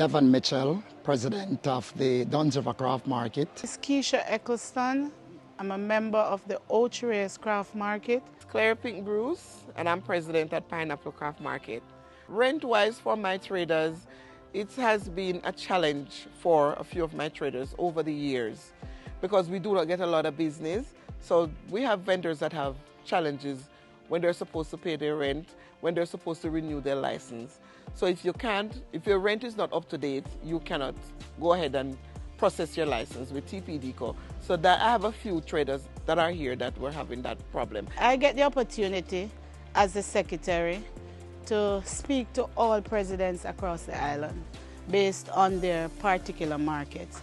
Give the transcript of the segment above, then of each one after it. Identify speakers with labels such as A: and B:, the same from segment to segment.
A: Devon Mitchell, president of the Duns River Craft Market.
B: It's Keisha Eccleston. I'm a member of the Arrears Craft Market.
C: Claire Pink Bruce, and I'm president at Pineapple Craft Market. Rent-wise for my traders, it has been a challenge for a few of my traders over the years because we do not get a lot of business. So we have vendors that have challenges when they're supposed to pay their rent, when they're supposed to renew their license. So if your rent is not up to date, you cannot go ahead and process your license with TPDCO. So that I have a few traders that are here that were having that problem.
B: I get the opportunity as the secretary to speak to all presidents across the island based on their particular markets.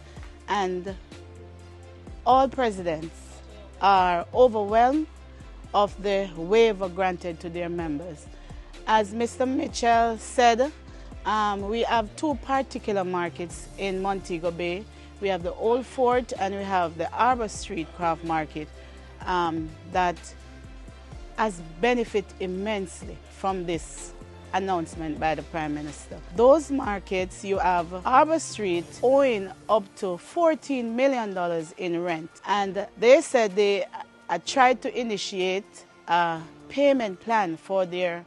B: And all presidents are overwhelmed of the waiver granted to their members. As Mr. Mitchell said, we have two particular markets in Montego Bay. We have the Old Fort and we have the Arbor Street Craft Market that has benefited immensely from this announcement by the Prime Minister. Those markets, you have Arbor Street owing up to $14 million in rent. And they said they tried to initiate a payment plan for their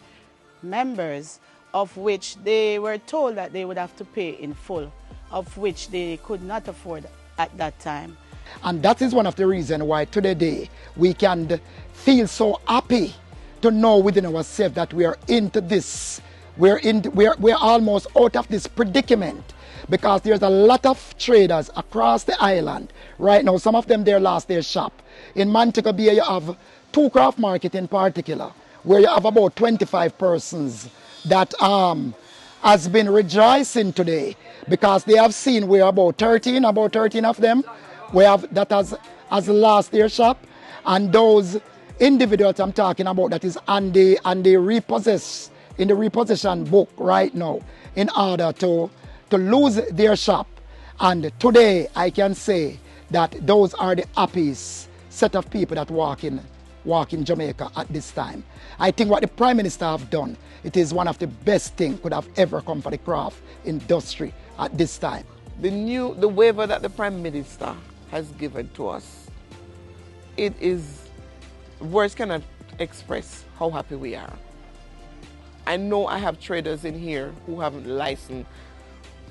B: members, of which they were told that they would have to pay in full, of which they could not afford at that time.
A: And that is one of the reasons why today we can feel so happy to know within ourselves that we are into this. We're almost out of this predicament because there's a lot of traders across the island right now. Some of them there lost their shop. In Montego Bay you have two craft markets in particular where you have about 25 persons that has been rejoicing today because they have seen we're about 13 of them that has lost their shop, and those individuals I'm talking about that is on the in the repossession book right now in order to lose their shop. And today I can say that those are the happiest set of people that walk in Jamaica at this time. I think what the Prime Minister have done, it is one of the best things could have ever come for the craft industry at this time.
C: The waiver that the Prime Minister has given to us, it is, words cannot express how happy we are. I know I have traders in here who haven't licensed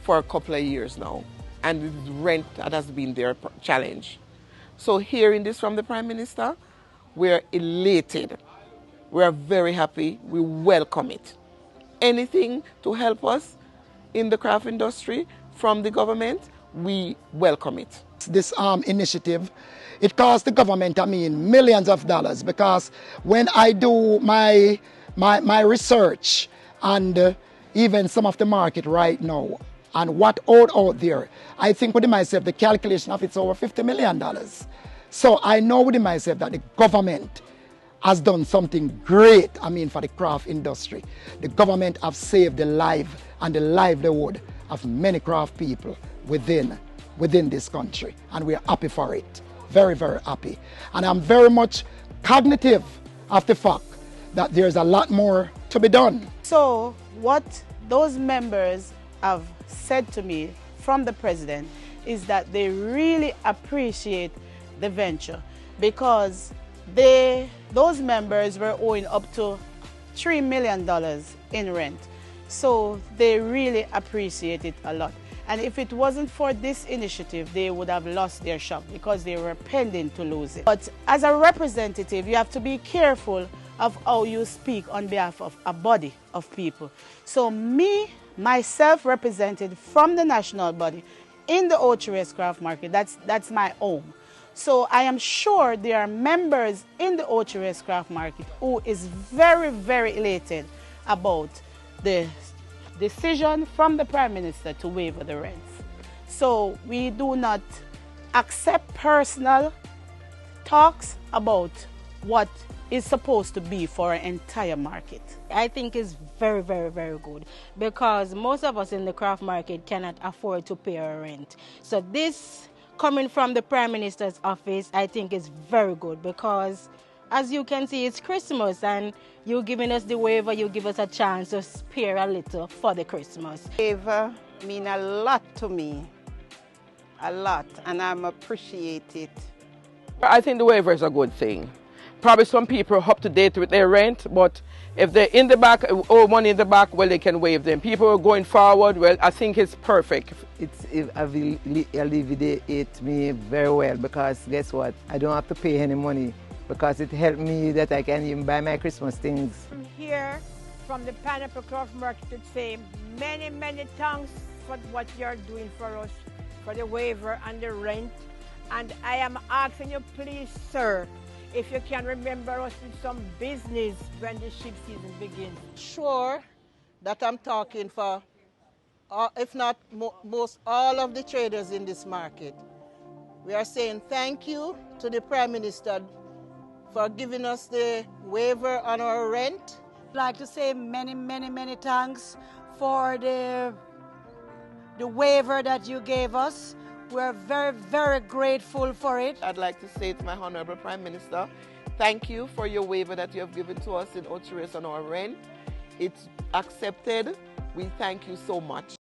C: for a couple of years now, and it's rent that has been their challenge. So hearing this from the Prime Minister, we're elated. We're very happy. We welcome it. Anything to help us in the craft industry from the government, we welcome it.
A: This initiative, it costs the government, millions of dollars, because when I do my research and even some of the market right now and what out there, I think within myself the calculation of it's over $50 million. So I know within myself that the government has done something great, for the craft industry. The government have saved the life and the livelihood of many craft people within this country, and we are happy for it. Very, very happy. And I'm very much cognitive of the fact that there's a lot more to be done.
B: So what those members have said to me from the President is that they really appreciate the venture because those members were owing up to $3 million in rent. So they really appreciate it a lot. And if it wasn't for this initiative, they would have lost their shop because they were pending to lose it. But as a representative, you have to be careful of how you speak on behalf of a body of people. So myself represented from the national body in the Arrears Craft Market, that's my home. So I am sure there are members in the Arrears Craft Market who is very, very elated about the decision from the Prime Minister to waiver the rents. So we do not accept personal talks about what is supposed to be for an entire market.
D: I think it's very, very, very good because most of us in the craft market cannot afford to pay our rent. So this coming from the Prime Minister's office, I think is very good because as you can see, it's Christmas and you're giving us the waiver, you give us a chance to spare a little for the Christmas.
E: Waiver
B: mean a lot to me, a lot, and I appreciate it.
C: I think the waiver is a good thing. Probably some people are up to date with their rent, but if they're in the back, owe money in the back, well, they can waive them. People are going forward, well, I think it's perfect.
E: It's alleviated me very well because guess what? I don't have to pay any money because it helped me that I can even buy my Christmas things.
F: From here, from the Pineapple Craft Market, to say many, many thanks for what you're doing for us, for the waiver and the rent. And I am asking you, please, sir, if you can remember us in some business when the sheep season begins.
B: Sure that I'm talking for, if not most all of the traders in this market. We are saying thank you to the Prime Minister for giving us the waiver on our rent.
G: I'd like to say many, many, many thanks for the waiver that you gave us. We're very, very grateful for it.
C: I'd like to say to my Honorable Prime Minister, thank you for your waiver that you have given to us in arrears on our rent. It's accepted. We thank you so much.